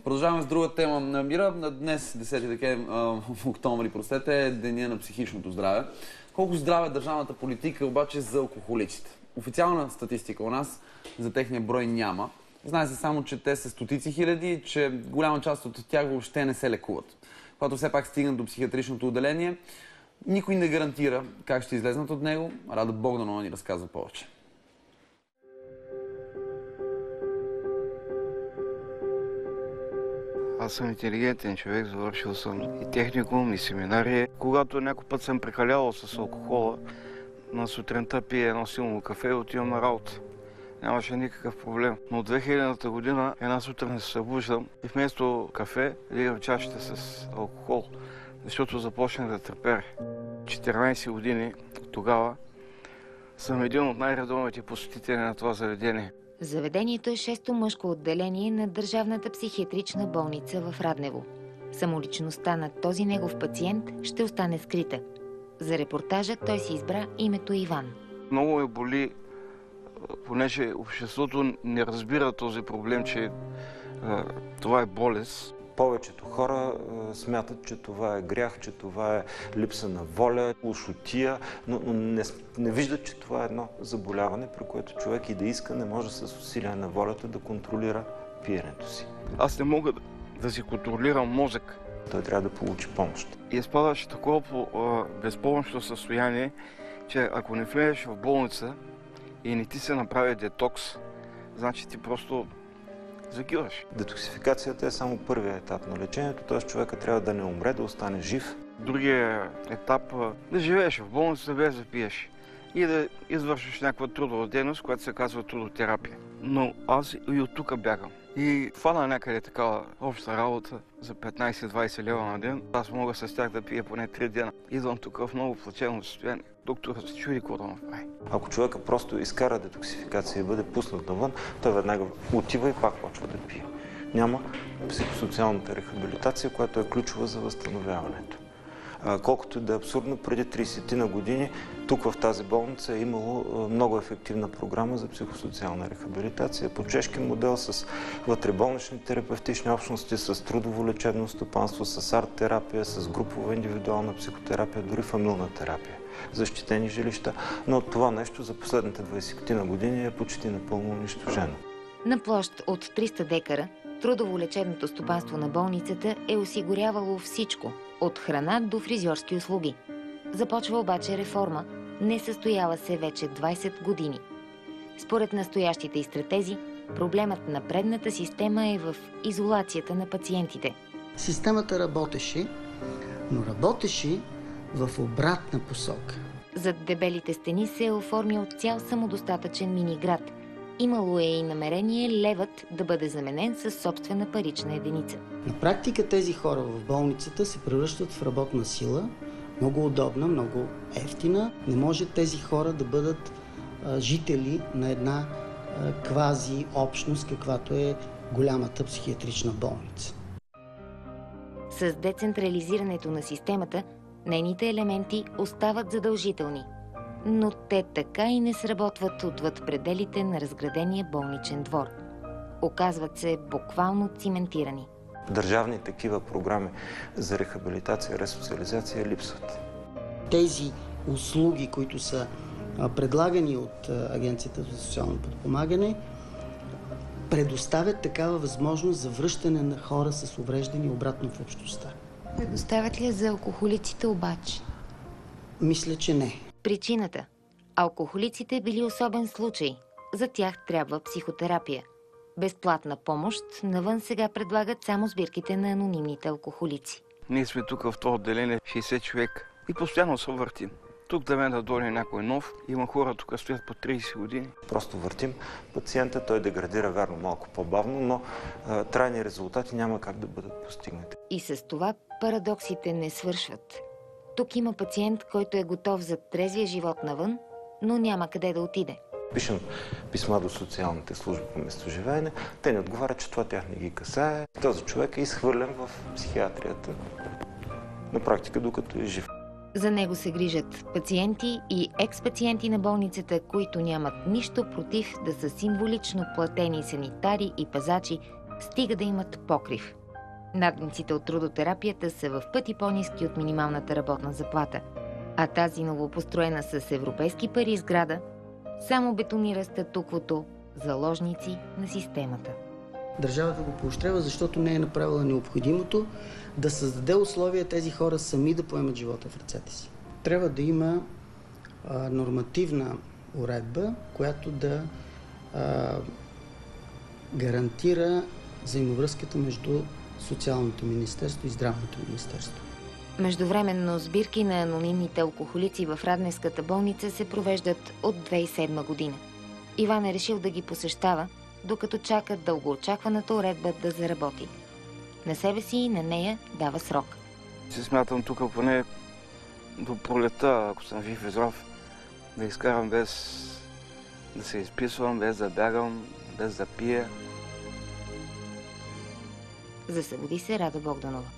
Продължаваме с друга тема на мира. Днес, 10 октомври, е Деня на психичното здраве. Колко здраве е държавната политика обаче за алкохолиците? Официална статистика у нас за техния брой няма. Знае се само, че те са стотици хиляди, че голяма част от тях въобще не се лекуват. Когато все пак стигнат до психиатричното отделение, никой не гарантира как ще излезнат от него. Рада Богданова ни разказва повече. Аз съм интелигентен човек, завършил съм и техникум, и семинари. Когато някой път съм прекалявал с алкохола, на сутринта пия едно силно кафе и отивам на работа. Нямаше никакъв проблем. Но от 2000-та година една сутрин се събуждам и вместо кафе лигам чашата с алкохол, защото започнах да треперя. 14 години тогава съм един от най-редовните посетители на това заведение. Заведението е 6-то мъжко отделение на Държавната психиатрична болница в Раднево. Самоличността на този негов пациент ще остане скрита. За репортажа той си избра името Иван. Много ме боли, понеже обществото не разбира този проблем, че това е болест. Повечето хора смятат, че това е грях, че това е липса на воля, лошотия, но не виждат, че това е едно заболяване, при което човек и да иска не може с усилие на волята да контролира пиенето си. Аз не мога да си контролирам мозък. Той трябва да получи помощ. И изпадаш такова безпомощно състояние, че ако не влезеш в болница и не ти се направи детокс, значи ти просто загиваш. Детоксификацията е само първият етап на лечението, т.е. човека трябва да не умре, да остане жив. Другия етап да живееш в болница без да пиеш и да извършиш някаква трудова дейност, която се казва трудотерапия. Но аз и от тук бягам. И фана някъде такава обща работа за 15-20 лева на ден. Аз мога с тях да пия поне 3 дена. Идвам тук в много плачевно състояние. Докторът се чуди какво да направи. Ако човека просто изкара детоксификация и бъде пуснат навън, той веднага отива и пак почва да пие. Няма психосоциалната рехабилитация, която е ключова за възстановяването. Колкото и да е абсурдно, преди 30 години тук в тази болница е имало много ефективна програма за психосоциална рехабилитация по чешки модел с вътреболнични терапевтични общности, с трудово лечебно стопанство, с арт-терапия, с групова индивидуална психотерапия, дори фамилна терапия, защитени жилища. Но това нещо за последните 20 години е почти напълно унищожено. На площ от 300 декара трудово-лечебното стопанство на болницата е осигурявало всичко – от храна до фризьорски услуги. Започва обаче реформа, не състояла се вече 20 години. Според настоящите изстратези, проблемът на предната система е в изолацията на пациентите. Системата работеше, но работеше в обратна посока. Зад дебелите стени се е оформил цял самодостатъчен мини-град. Имало е и намерение левът да бъде заменен със собствена парична единица. На практика тези хора в болницата се превръщат в работна сила, много удобна, много ефтина. Не може тези хора да бъдат жители на една квази общност, каквато е голямата психиатрична болница. С децентрализирането на системата, нейните елементи остават задължителни. Но те така и не сработват отвъд пределите на разградения болничен двор. Оказват се буквално циментирани. Държавни такива програми за рехабилитация, ресоциализация липсват. Тези услуги, които са предлагани от Агенцията за социално подпомагане, предоставят такава възможност за връщане на хора с увреждания обратно в общността. Предоставят ли за алкохолиците обаче? Мисля, че не. Причината – алкохолиците били особен случай. За тях трябва психотерапия. Безплатна помощ навън сега предлагат само сбирките на анонимните алкохолици. Ние сме тук в това отделение 60 човека и постоянно се въртим. Тук да ме да дойде някой нов, има хора тук стоят по 30 години. Просто въртим пациента, той деградира вярно малко по-бавно, но трайни резултати няма как да бъдат постигнати. И с това парадоксите не свършват. Тук има пациент, който е готов за трезвия живот навън, но няма къде да отиде. Пишем писма до социалните служби по местоживеене. Те не отговарят, че това тях не ги касае. Този човек е изхвърлен в психиатрията на практика, докато е жив. За него се грижат пациенти и екс-пациенти на болницата, които нямат нищо против да са символично платени санитари и пазачи Стига да имат покрив. Надниците от трудотерапията са в пъти по-ниски от минималната работна заплата, а тази новопостроена с европейски пари сграда само бетонира статуквото заложници на системата. Държавата го поощрява, защото не е направила необходимото да създаде условия тези хора сами да поемат живота в ръцете си. Трябва да има нормативна уредба, която да гарантира взаимовръзката между Социалното министерство и Здравното министерство. Междувременно сбирки на анонимните алкохолици в Радневската болница се провеждат от 2007 година. Иван е решил да ги посещава, докато чакат дългоочакваната уредба да заработи. На себе си и на нея дава срок. Си смятам тук поне до пролета, ако съм жив и здрав, да изкарам без да се изписвам, без да бягам, без да пия. Засъбуди се Рада Богданова.